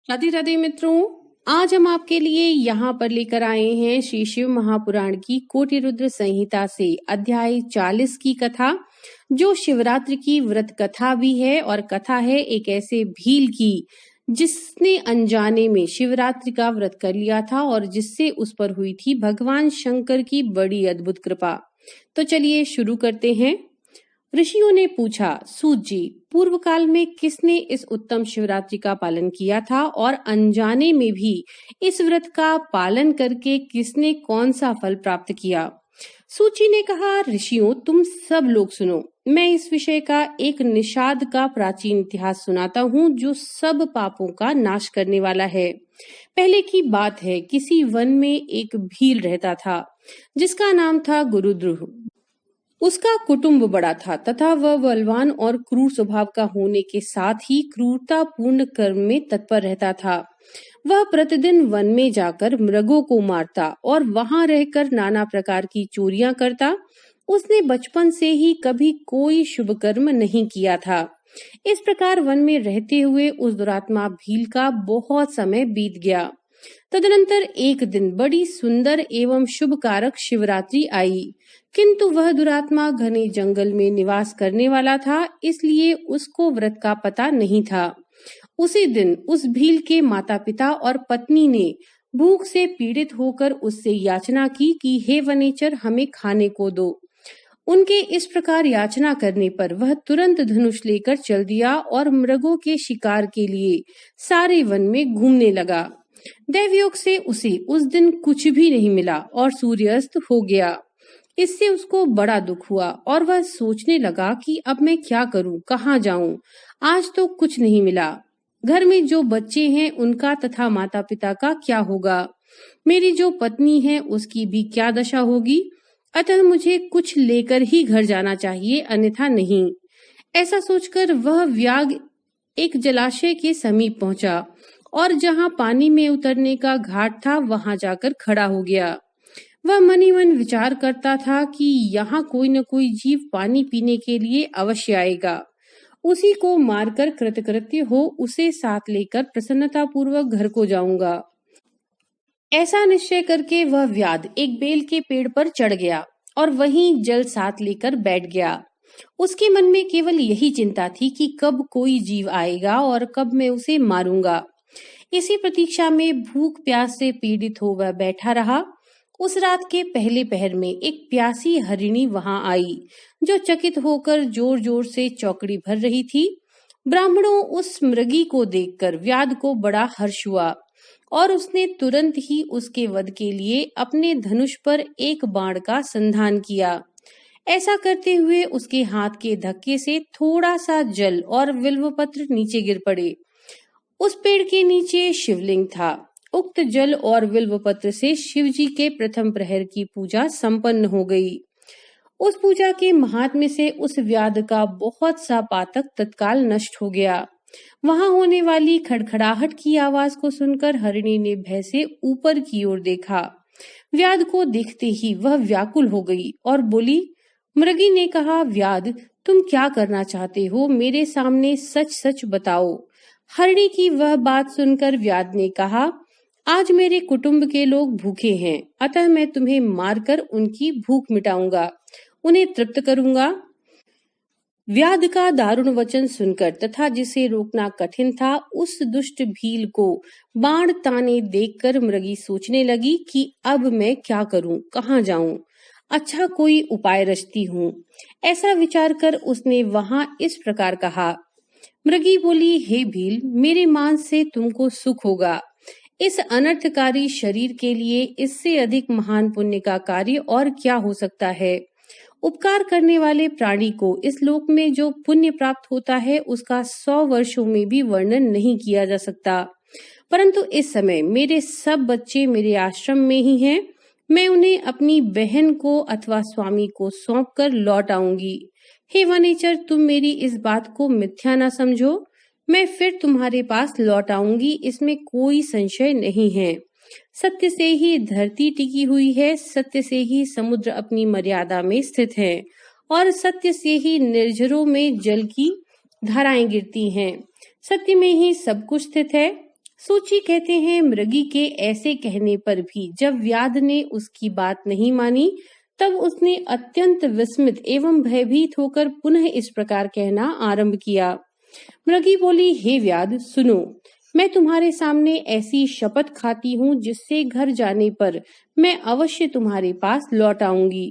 राधे राधे मित्रों, आज हम आपके लिए यहाँ पर लेकर आए हैं श्री शिव महापुराण की कोटि रुद्र संहिता से अध्याय 40 की कथा, जो शिवरात्रि की व्रत कथा भी है और कथा है एक ऐसे भील की जिसने अनजाने में शिवरात्रि का व्रत कर लिया था और जिससे उस पर हुई थी भगवान शंकर की बड़ी अद्भुत कृपा। तो चलिए शुरू करते हैं। ऋषियों ने पूछा, सूत जी, पूर्व काल में किसने इस उत्तम शिवरात्रि का पालन किया था और अनजाने में भी इस व्रत का पालन करके किसने कौन सा फल प्राप्त किया? सूत जी ने कहा, ऋषियों, तुम सब लोग सुनो। मैं इस विषय का एक निषाद का प्राचीन इतिहास सुनाता हूँ जो सब पापों का नाश करने वाला है। पहले की बात है, किसी वन में एक भील रहता था जिसका नाम था गुरुद्रुह। उसका कुटुंब बड़ा था तथा वह बलवान और क्रूर स्वभाव का होने के साथ ही क्रूरता पूर्ण कर्म में तत्पर रहता था। वह प्रतिदिन वन में जाकर मृगों को मारता और वहां रहकर नाना प्रकार की चोरियां करता। उसने बचपन से ही कभी कोई शुभ कर्म नहीं किया था। इस प्रकार वन में रहते हुए उस दुरात्मा भील का बहुत समय बीत गया। तदनंतर एक दिन बड़ी सुंदर एवं शुभ कारक शिवरात्रि आई, किंतु वह दुरात्मा घने जंगल में निवास करने वाला था, इसलिए उसको व्रत का पता नहीं था। उसी दिन उस भील के माता पिता और पत्नी ने भूख से पीड़ित होकर उससे याचना की कि हे वनेचर, हमें खाने को दो। उनके इस प्रकार याचना करने पर वह तुरंत धनुष लेकर चल दिया और मृगों के शिकार के लिए सारे वन में घूमने लगा। दैवयोग से उसे उस दिन कुछ भी नहीं मिला और सूर्यास्त हो गया। इससे उसको बड़ा दुख हुआ और वह सोचने लगा कि अब मैं क्या करूं, कहाँ जाऊं? आज तो कुछ नहीं मिला। घर में जो बच्चे हैं उनका तथा माता पिता का क्या होगा? मेरी जो पत्नी है उसकी भी क्या दशा होगी? अतः मुझे कुछ लेकर ही घर जाना चाहिए, अन्यथा नहीं। ऐसा सोचकर वह व्याग एक जलाशय के समीप पहुंचा और जहां पानी में उतरने का घाट था वहां जाकर खड़ा हो गया। वह मन ही मन विचार करता था कि यहाँ कोई न कोई जीव पानी पीने के लिए अवश्य आएगा। उसी को मारकर कृतकृत्य हो उसे साथ लेकर प्रसन्नता पूर्वक घर को जाऊंगा। ऐसा निश्चय करके वह व्याध एक बेल के पेड़ पर चढ़ गया और वहीं जल साथ लेकर बैठ गया। उसके मन में केवल यही चिंता थी कि कब कोई जीव आएगा और कब मैं उसे मारूंगा। इसी प्रतीक्षा में भूख प्यास से पीड़ित हो वह बैठा रहा। उस रात के पहले पहर में एक प्यासी हरिणी वहां आई, जो चकित होकर जोर जोर से चौकड़ी भर रही थी। ब्राह्मणों उस मृगी को देखकर व्याध को बड़ा हर्ष हुआ और उसने तुरंत ही उसके वध के लिए अपने धनुष पर एक बाण का संधान किया। ऐसा करते हुए उसके हाथ के धक्के से थोड़ा सा जल और बिल्वपत्र नीचे गिर पड़े। उस पेड़ के नीचे शिवलिंग था। उक्त जल और बिल्वपत्र से शिव जी के प्रथम प्रहर की पूजा संपन्न हो गई। उस पूजा के महात्म्य से उस व्याध का बहुत सा पातक तत्काल नष्ट हो गया। वहां होने वाली खड़खड़ाहट की आवाज को सुनकर हरिणी ने भय से ऊपर की ओर देखा। व्याध को देखते ही वह व्याकुल हो गई और बोली। मृगी ने कहा, व्याध, तुम क्या करना चाहते हो? मेरे सामने सच सच बताओ। हरिणी की वह बात सुनकर व्याध ने कहा, आज मेरे कुटुंब के लोग भूखे हैं, अतः मैं तुम्हें मारकर उनकी भूख मिटाऊंगा, उन्हें तृप्त करूंगा। व्याध का दारुण वचन सुनकर तथा जिसे रोकना कठिन था, उस दुष्ट भील को बाण ताने देखकर मृगी सोचने लगी कि अब मैं क्या करूं, कहाँ जाऊं? अच्छा, कोई उपाय रचती हूँ। ऐसा विचार कर उसने वहां इस प्रकार कहा। मृगी बोली, हे भील, मेरे मांस से तुमको सुख होगा। इस अनर्थकारी शरीर के लिए इससे अधिक महान पुण्य का कार्य और क्या हो सकता है? उपकार करने वाले प्राणी को इस लोक में जो पुण्य प्राप्त होता है उसका 100 वर्षों में भी वर्णन नहीं किया जा सकता। परंतु इस समय मेरे सब बच्चे मेरे आश्रम में ही हैं। मैं उन्हें अपनी बहन को अथवा स्वामी को सौंप कर लौट आऊंगी। हे वनेचर, तुम मेरी इस बात को मिथ्या न समझो। मैं फिर तुम्हारे पास लौट आऊंगी, इसमें कोई संशय नहीं है। सत्य से ही धरती टिकी हुई है, सत्य से ही समुद्र अपनी मर्यादा में स्थित है और सत्य से ही निर्झरों में जल की धाराएं गिरती हैं। सत्य में ही सब कुछ स्थित है। सूची कहते हैं, मृगी के ऐसे कहने पर भी जब व्याध ने उसकी बात नहीं मानी, तब उसने अत्यंत विस्मित एवं भयभीत होकर पुनः इस प्रकार कहना आरंभ किया। मृगी बोली, हे व्याध, सुनो, मैं तुम्हारे सामने ऐसी शपथ खाती हूँ जिससे घर जाने पर मैं अवश्य तुम्हारे पास लौट आऊंगी।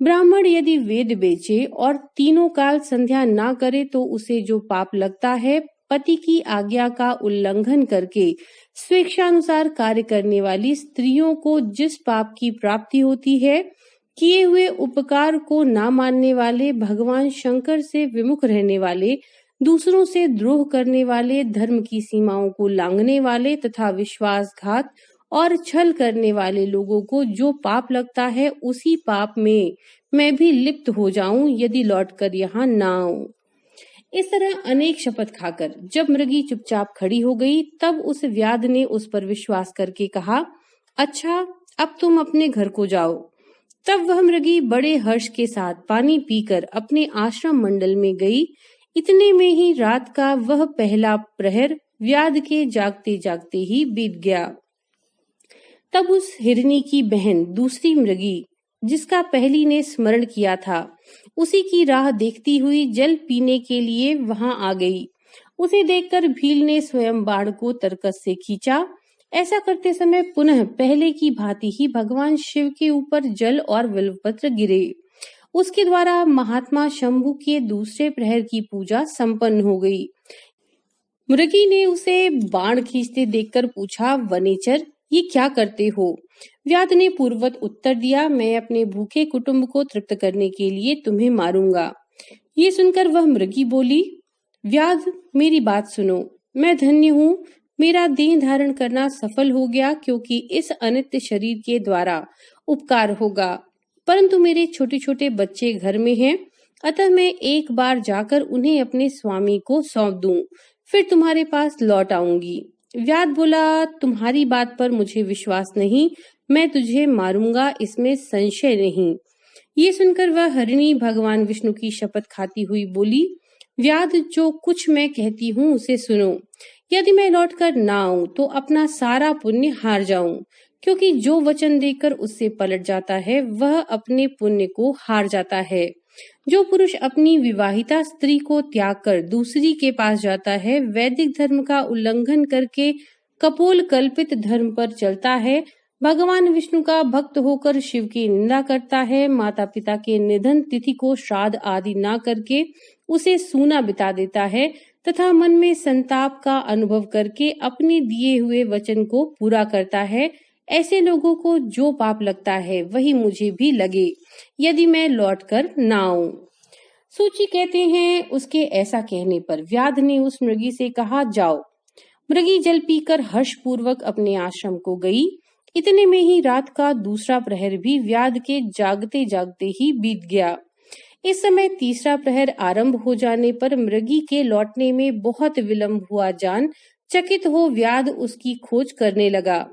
ब्राह्मण यदि वेद बेचे और तीनों काल संध्या ना करे तो उसे जो पाप लगता है, पति की आज्ञा का उल्लंघन करके स्वेच्छानुसार कार्य करने वाली स्त्रियों को जिस पाप की प्राप्ति होती है, किए हुए उपकार को ना मानने वाले, भगवान शंकर से विमुख रहने वाले, दूसरों से द्रोह करने वाले, धर्म की सीमाओं को लांघने वाले तथा विश्वासघात और छल करने वाले लोगों को जो पाप लगता है, उसी पाप में मैं भी लिप्त हो जाऊं यदि लौटकर यहाँ ना आऊं। इस तरह अनेक शपथ खाकर जब मृगी चुपचाप खड़ी हो गई, तब उस व्याध ने उस पर विश्वास करके कहा, अच्छा, अब तुम अपने घर को जाओ। तब वह मृगी बड़े हर्ष के साथ पानी पीकर अपने आश्रम मंडल में गई। इतने में ही रात का वह पहला प्रहर व्याध के जागते जागते ही बीत गया। तब उस हिरनी की बहन दूसरी मृगी, जिसका पहली ने स्मरण किया था, उसी की राह देखती हुई जल पीने के लिए वहां आ गई। उसे देखकर भील ने स्वयं बाण को तरकस से खींचा। ऐसा करते समय पुनः पहले की भांति ही भगवान शिव के ऊपर जल और बिल्वपत्र गिरे। उसके द्वारा महात्मा शंभु के दूसरे प्रहर की पूजा संपन्न हो गई। मृगी ने उसे बाण खींचते देखकर पूछा, वनेचर, ये क्या करते हो? व्याध ने पूर्ववत उत्तर दिया, मैं अपने भूखे कुटुंब को तृप्त करने के लिए तुम्हें मारूंगा। ये सुनकर वह मृगी बोली, व्याध, मेरी बात सुनो, मैं धन्य हूँ, मेरा देह धारण करना सफल हो गया, क्योंकि इस अनित्य शरीर के द्वारा उपकार होगा। परंतु मेरे छोटे छोटे बच्चे घर में हैं, अतः मैं एक बार जाकर उन्हें अपने स्वामी को सौंप दूं, फिर तुम्हारे पास लौट आऊंगी। व्याध बोला, तुम्हारी बात पर मुझे विश्वास नहीं, मैं तुझे मारूंगा, इसमें संशय नहीं। ये सुनकर वह हरिणी भगवान विष्णु की शपथ खाती हुई बोली, व्याध, जो कुछ मैं कहती हूँ उसे सुनो। यदि मैं लौटकर ना आऊं तो अपना सारा पुण्य हार जाऊं, क्योंकि जो वचन देकर उससे पलट जाता है वह अपने पुण्य को हार जाता है। जो पुरुष अपनी विवाहिता स्त्री को त्याग कर दूसरी के पास जाता है, वैदिक धर्म का उल्लंघन करके कपोल कल्पित धर्म पर चलता है, भगवान विष्णु का भक्त होकर शिव की निंदा करता है, माता पिता के निधन तिथि को श्राद्ध आदि ना करके उसे सूना बिता देता है तथा मन में संताप का अनुभव करके अपने दिए हुए वचन को पूरा करता है, ऐसे लोगों को जो पाप लगता है वही मुझे भी लगे यदि मैं लौटकर ना आऊं। सूची कहते हैं, उसके ऐसा कहने पर व्याध ने उस मृगी से कहा, जाओ। मृगी जल पीकर हर्ष पूर्वक अपने आश्रम को गई। इतने में ही रात का दूसरा प्रहर भी व्याध के जागते जागते ही बीत गया। इस समय तीसरा प्रहर आरंभ हो जाने पर मृगी के लौटने में बहुत विलंब हुआ जान चकित हो व्याध उसकी खोज करने लगा।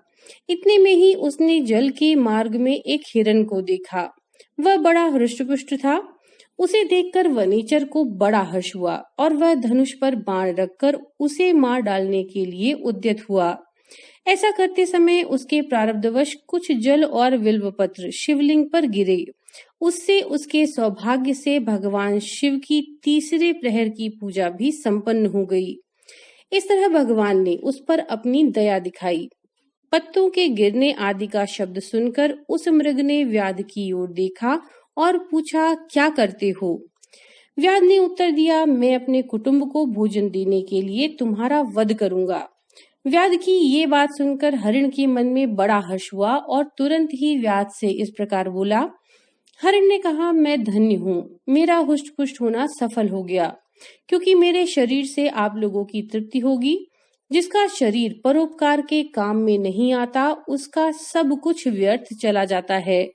इतने में ही उसने जल के मार्ग में एक हिरण को देखा। वह बड़ा हृष्टपुष्ट था। उसे देखकर वनेचर को बड़ा हर्ष हुआ और वह धनुष पर बाण रखकर उसे मार डालने के लिए उद्यत हुआ। ऐसा करते समय उसके प्रारब्धवश कुछ जल और बिल्वपत्र शिवलिंग पर गिरे। उससे उसके सौभाग्य से भगवान शिव की तीसरे प्रहर की पूजा भी संपन्न हो गई। इस तरह भगवान ने उस पर अपनी दया दिखाई। पत्तों के गिरने आदि का शब्द सुनकर उस मृग ने व्याध की ओर देखा और पूछा, क्या करते हो? व्याध ने उत्तर दिया, मैं अपने कुटुंब को भोजन देने के लिए तुम्हारा वध करूंगा। व्याध की ये बात सुनकर हरिण के मन में बड़ा हर्ष हुआ और तुरंत ही व्याध से इस प्रकार बोला। हरिण ने कहा, मैं धन्य हूँ, मेरा हुष्ट पुष्ट होना सफल हो गया, क्योंकि मेरे शरीर से आप लोगों की तृप्ति होगी। जिसका शरीर परोपकार के काम में नहीं आता, उसका सब कुछ व्यर्थ चला जाता है।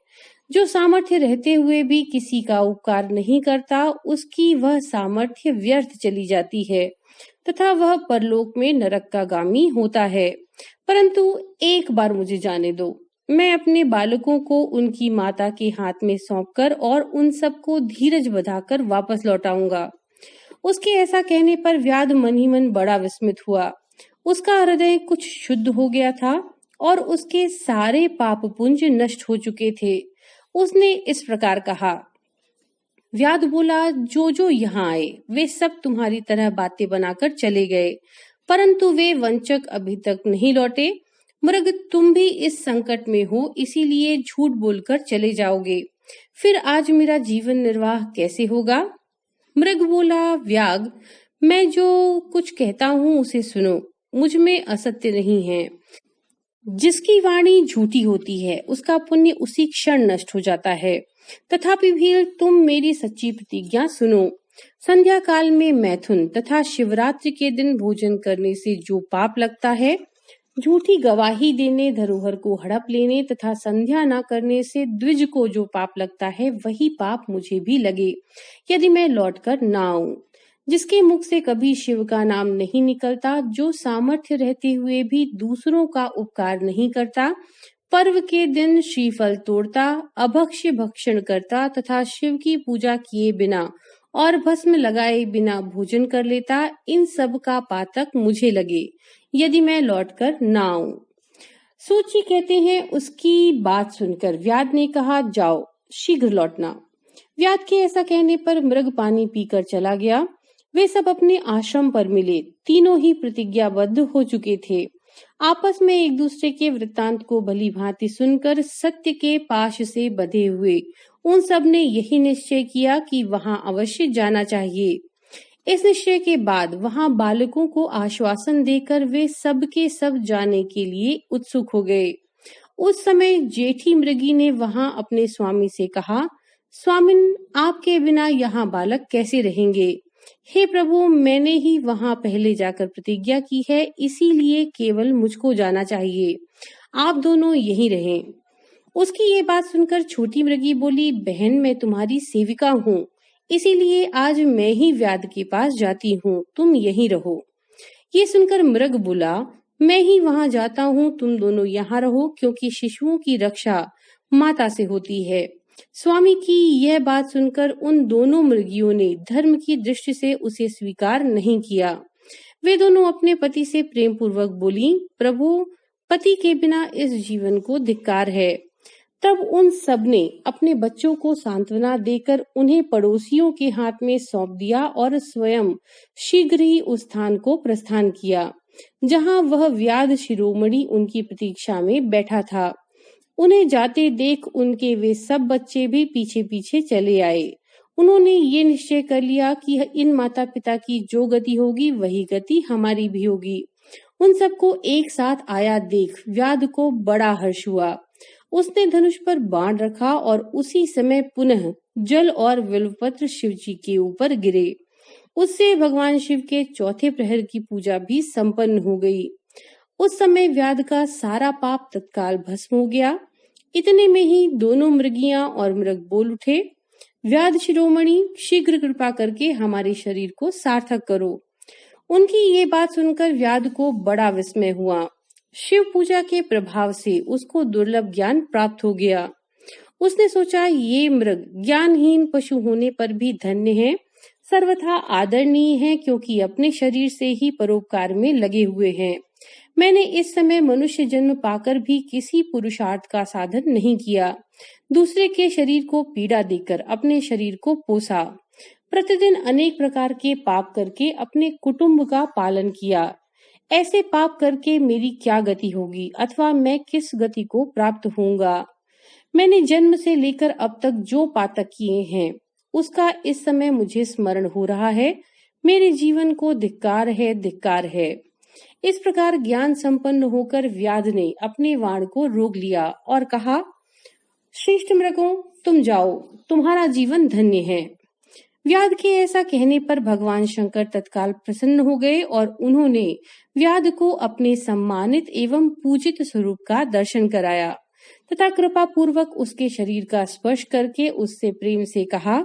जो सामर्थ्य रहते हुए भी किसी का उपकार नहीं करता, उसकी वह सामर्थ्य व्यर्थ चली जाती है तथा वह परलोक में नरक का गामी होता है। परंतु एक बार मुझे जाने दो, मैं अपने बालकों को उनकी माता के हाथ में सौंपकर और उन सबको धीरज बधाकर वापस लौटाऊंगा। उसके ऐसा कहने पर व्याध मन ही मन बड़ा विस्मित हुआ। उसका हृदय कुछ शुद्ध हो गया था और उसके सारे पाप पुंज नष्ट हो चुके थे। उसने इस प्रकार कहा। व्याध बोला, जो जो यहाँ आए वे सब तुम्हारी तरह बातें बनाकर चले गए, परंतु वे वंचक अभी तक नहीं लौटे। मृग, तुम भी इस संकट में हो, इसीलिए झूठ बोलकर चले जाओगे। फिर आज मेरा जीवन निर्वाह कैसे होगा? मृग बोला, व्याग, मैं जो कुछ कहता हूँ उसे सुनो, मुझ में असत्य नहीं है। जिसकी वाणी झूठी होती है उसका पुण्य उसी क्षण नष्ट हो जाता है। तथापि भी तुम मेरी सच्ची प्रतिज्ञा सुनो। संध्या काल में मैथुन तथा शिवरात्रि के दिन भोजन करने से जो पाप लगता है, झूठी गवाही देने, धरोहर को हड़प लेने तथा संध्या न करने से द्विज को जो पाप लगता है, वही पाप मुझे भी लगे यदि मैं लौटकर न आऊं। जिसके मुख से कभी शिव का नाम नहीं निकलता, जो सामर्थ्य रहते हुए भी दूसरों का उपकार नहीं करता, पर्व के दिन श्रीफल तोड़ता, अभक्ष्य भक्षण करता तथा शिव की पूजा किए बिना और भस्म लगाए बिना भोजन कर लेता, इन सब का पातक मुझे लगे यदि मैं लौटकर न आऊं। सूची कहते हैं, उसकी बात सुनकर व्याध ने कहा, जाओ शीघ्र लौटना। व्याध के ऐसा कहने पर मृग पानी पीकर चला गया। वे सब अपने आश्रम पर मिले। तीनों ही प्रतिज्ञाबद्ध हो चुके थे। आपस में एक दूसरे के वृत्तांत को भली भांति सुनकर सत्य के पाश से बंधे हुए उन सब ने यही निश्चय किया कि वहां अवश्य जाना चाहिए। इस निश्चय के बाद वहां बालकों को आश्वासन देकर वे सब के सब जाने के लिए उत्सुक हो गए। उस समय जेठी मृगी ने वहां अपने स्वामी से कहा, स्वामिन, आपके बिना यहाँ बालक कैसे रहेंगे? हे प्रभु, मैंने ही वहां पहले जाकर प्रतिज्ञा की है, इसीलिए केवल मुझको जाना चाहिए। आप दोनों यहीं रहें। उसकी ये बात सुनकर छोटी मृगी बोली, बहन, मैं तुम्हारी सेविका हूँ, इसीलिए आज मैं ही व्याध के पास जाती हूँ, तुम यहीं रहो। ये सुनकर मृग बोला, मैं ही वहां जाता हूँ, तुम दोनों यहाँ रहो, क्योंकि शिशुओं की रक्षा माता से होती है। स्वामी की यह बात सुनकर उन दोनों मृगियों ने धर्म की दृष्टि से उसे स्वीकार नहीं किया। वे दोनों अपने पति से प्रेम पूर्वक बोली, प्रभु, पति के बिना इस जीवन को धिक्कार है। तब उन सब ने अपने बच्चों को सांत्वना देकर उन्हें पड़ोसियों के हाथ में सौंप दिया और स्वयं शीघ्र ही उस स्थान को प्रस्थान किया जहां वह व्याध शिरोमणि उनकी प्रतीक्षा में बैठा था। उन्हें जाते देख उनके वे सब बच्चे भी पीछे पीछे चले आए। उन्होंने ये निश्चय कर लिया कि इन माता पिता की जो गति होगी वही गति हमारी भी होगी। उन सबको एक साथ आया देख व्याध को बड़ा हर्ष हुआ। उसने धनुष पर बाण रखा और उसी समय पुनः जल और बिल्वपत्र शिव जी के ऊपर गिरे। उससे भगवान शिव के चौथे प्रहर की पूजा भी संपन्न हो गई। उस समय व्याध का सारा पाप तत्काल भस्म हो गया। इतने में ही दोनों मृगियां और मृग बोल उठे, व्याध शिरोमणि, शीघ्र कृपा करके हमारे शरीर को सार्थक करो। उनकी ये बात सुनकर व्याध को बड़ा विस्मय हुआ। शिव पूजा के प्रभाव से उसको दुर्लभ ज्ञान प्राप्त हो गया। उसने सोचा, ये मृग ज्ञानहीन पशु होने पर भी धन्य है, सर्वथा आदरणीय है, क्योंकि अपने शरीर से ही परोपकार में लगे हुए हैं। मैंने इस समय मनुष्य जन्म पाकर भी किसी पुरुषार्थ का साधन नहीं किया। दूसरे के शरीर को पीड़ा देकर अपने शरीर को पोसा। प्रतिदिन अनेक प्रकार के पाप करके अपने कुटुंब का पालन किया। ऐसे पाप करके मेरी क्या गति होगी अथवा मैं किस गति को प्राप्त होऊंगा? मैंने जन्म से लेकर अब तक जो पातक किए हैं उसका इस समय मुझे स्मरण हो रहा है। मेरे जीवन को धिक्कार है, धिक्कार है। इस प्रकार ज्ञान संपन्न होकर व्याध ने अपने वाण को रोक लिया और कहा, श्रेष्ठ मृगों, तुम जाओ, तुम्हारा जीवन धन्य है। व्याध के ऐसा कहने पर भगवान शंकर तत्काल प्रसन्न हो गए और उन्होंने व्याध को अपने सम्मानित एवं पूजित स्वरूप का दर्शन कराया तथा कृपा पूर्वक उसके शरीर का स्पर्श करके उससे प्रेम से कहा,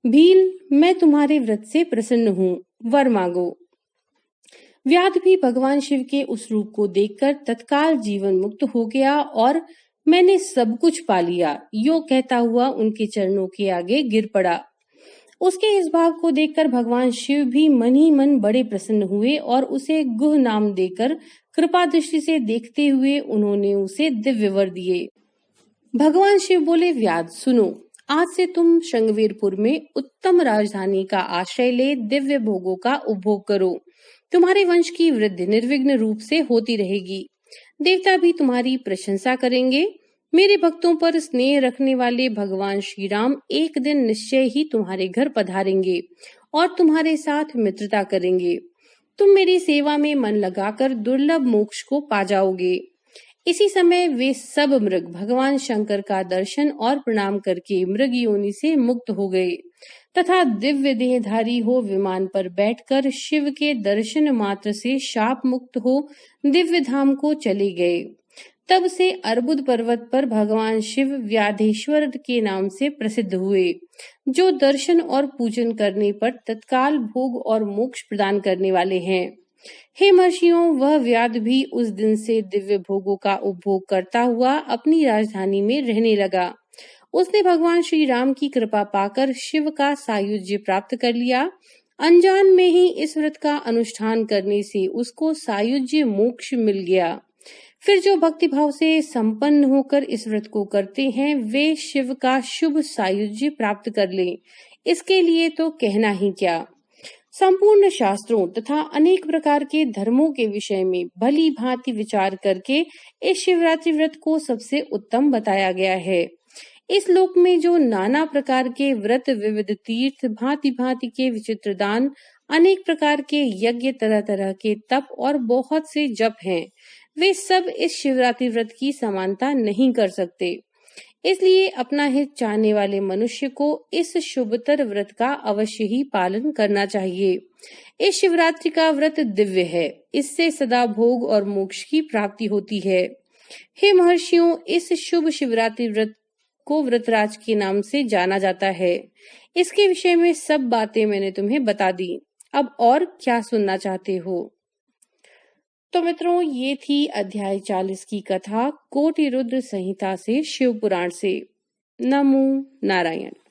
भील, मैं तुम्हारे व्रत से प्रसन्न हूँ, वर मांगो। व्याध भी भगवान शिव के उस रूप को देखकर तत्काल जीवन मुक्त हो गया और मैंने सब कुछ पा लिया, यो कहता हुआ उनके चरणों के आगे गिर पड़ा। उसके इस भाव को देखकर भगवान शिव भी मन ही मन बड़े प्रसन्न हुए और उसे गुह नाम देकर कृपा दृष्टि से देखते हुए उन्होंने उसे दिव्य वर दिए। भगवान शिव बोले, व्याध सुनो, आज से तुम श्रृंगवीरपुर में उत्तम राजधानी का आश्रय ले दिव्य भोगों का उपभोग करो। तुम्हारे वंश की वृद्धि निर्विघ्न रूप से होती रहेगी। देवता भी तुम्हारी प्रशंसा करेंगे। मेरे भक्तों पर स्नेह रखने वाले भगवान श्री राम एक दिन निश्चय ही तुम्हारे घर पधारेंगे और तुम्हारे साथ मित्रता करेंगे। तुम मेरी सेवा में मन लगाकर दुर्लभ मोक्ष को पा जाओगे। इसी समय वे सब मृग भगवान शंकर का दर्शन और प्रणाम करके मृग योनि से मुक्त हो गए तथा दिव्य देहधारी हो विमान पर बैठकर शिव के दर्शन मात्र से शाप मुक्त हो दिव्य धाम को चले गए। तब से अर्बुद पर्वत पर भगवान शिव व्याधेश्वर के नाम से प्रसिद्ध हुए, जो दर्शन और पूजन करने पर तत्काल भोग और मोक्ष प्रदान करने वाले हैं। हे महर्षियों, वह व्याध भी उस दिन से दिव्य भोगों का उपभोग करता हुआ अपनी राजधानी में रहने लगा। उसने भगवान श्री राम की कृपा पाकर शिव का सायुज्य प्राप्त कर लिया। अनजान में ही इस व्रत का अनुष्ठान करने से उसको सायुज्य मोक्ष मिल गया। फिर जो भक्ति भाव से संपन्न होकर इस व्रत को करते हैं, वे शिव का शुभ सायुज्य प्राप्त कर लें। इसके लिए तो कहना ही क्या। संपूर्ण शास्त्रों तथा अनेक प्रकार के धर्मों के विषय में भली भांति विचार करके इस शिवरात्रि व्रत को सबसे उत्तम बताया गया है। इस लोक में जो नाना प्रकार के व्रत, विविध तीर्थ, भांति भांति के विचित्र दान, अनेक प्रकार के यज्ञ, तरह तरह के तप और बहुत से जप हैं, वे सब इस शिवरात्रि व्रत की समानता नहीं कर सकते। इसलिए अपना हित चाहने वाले मनुष्य को इस शुभतर व्रत का अवश्य ही पालन करना चाहिए। इस शिवरात्रि का व्रत दिव्य है। इससे सदा भोग और मोक्ष की प्राप्ति होती है। हे महर्षियों, इस शुभ शिवरात्रि व्रत को व्रतराज के नाम से जाना जाता है। इसके विषय में सब बातें मैंने तुम्हें बता दी। अब और क्या सुनना चाहते हो? तो मित्रों, ये थी अध्याय 40 की कथा कोटि रुद्र संहिता से, शिव पुराण से। नमो नारायण।